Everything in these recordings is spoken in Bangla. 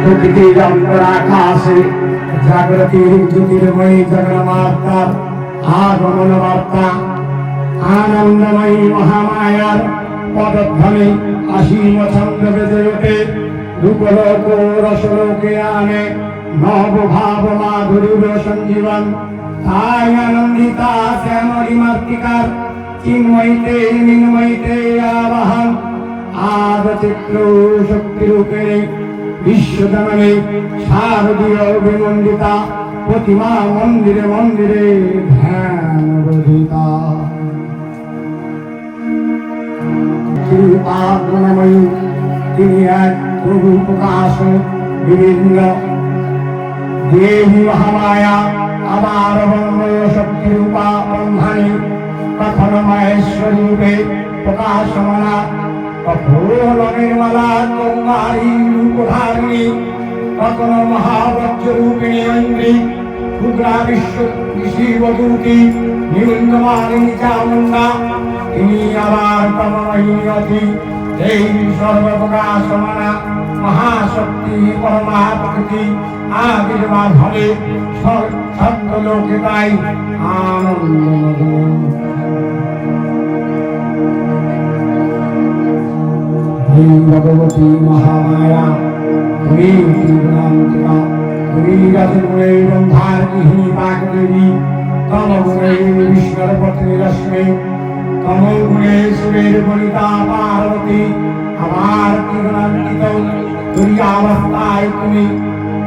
প্রকৃতির অন্তরাকাশে জাগরতির জ্যোতির্ময়ী জগন্মাতার আগমন বার্তা, আনন্দময়ী মহামায়ার পদধ্বনি অসীম ছন্দ বেজে ওঠে, রূপলোক রসলোকে আনে নবভাব মাধুরীর সঞ্জীবন। তাই আনন্দিতা শ্যামলী মাতৃকার চিন্ময়ীতে নির্ময়ীতে আবাহন, আদ চিত্র শক্তিরূপে বিশ্বজননী শারদীয় বিমণ্ডিতা, প্রতিমা মন্দিরে মন্দিরে ধ্যান বোধিতা। কৃপাগুণময়ী তিনি এক প্রভু প্রকাশ, বিভিন্ন দেবী মহামায়া আবার বঙ্গ শক্তিরূপা ব্রহ্মাণী, কখনো মহেশ্বরী রূপে প্রকাশমানা, কখনো নির্মলা গঙ্গারী রূপধারিণী, কখনো মহাবজ্ররূপিণী ঐন্দ্রী, ক্ষুদ্রা বিশ্ব ঋষিবধূতি নিরুন্দমালিনী চামুণ্ডা। তিনি আবার তমময়ী এই সর্বপ্রকাশমানা মহাশক্তি পরমা প্রকৃতি আবির্ভাব হবে সত্যলোকে, তাই আনন্দ। ভগবতী মহামায়া তুমি ত্রিগুণান্তিকা, তুমি রজগুণে ব্রহ্মার গৃহিণী পাকদেবী, তমগুণে বিষ্ণুর পত্নী লক্ষ্মী, তমগুণে শিবের বনিতা পার্বতী। আমার ত্রিগুণান্বিত তুরীয়াবস্থায় তুমি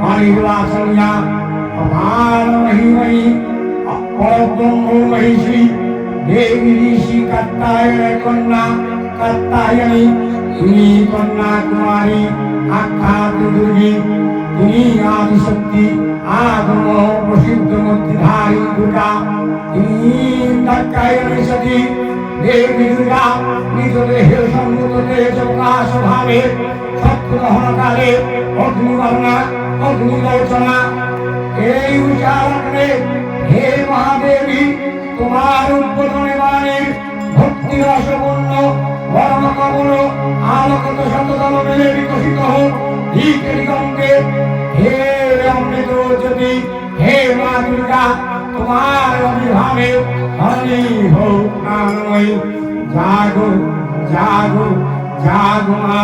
অনির্বাচনীয়া, অপার মহিময়ী পরব্রহ্ম মহিষী, দেবী ঋষি কাত্যায়নের কন্যা কাত্যায়নী। তিনি কন্যা কুমারী আখ্যাত দুর্গী, তিনি আদিশক্তি আগম প্রসিদ্ধ মূর্তিধারী দুর্গা। তিনি কাত্যায়নী সতী দেবী দুর্গা, নিজ দেহের সম্মুখ তেজ প্রকাশ ভাবে সত্যদহনকালে অগ্নিবর্ণা অগ্নিলোচনা। এই উচ্চারণে হে মহাদেবী, তোমার উদ্বোধনে বাণীর ভক্তি রসপূর্ণ বর্ণ কমল আলোকিত শতদল মেলে বিকশিত হোক দিকে দিগন্তে। হে অমৃত জ্যোতি, হে মা দুর্গা, তোমার আবির্ভাবে ধনী হোক প্রাণময়ী। জাগো জাগো জাগো মা।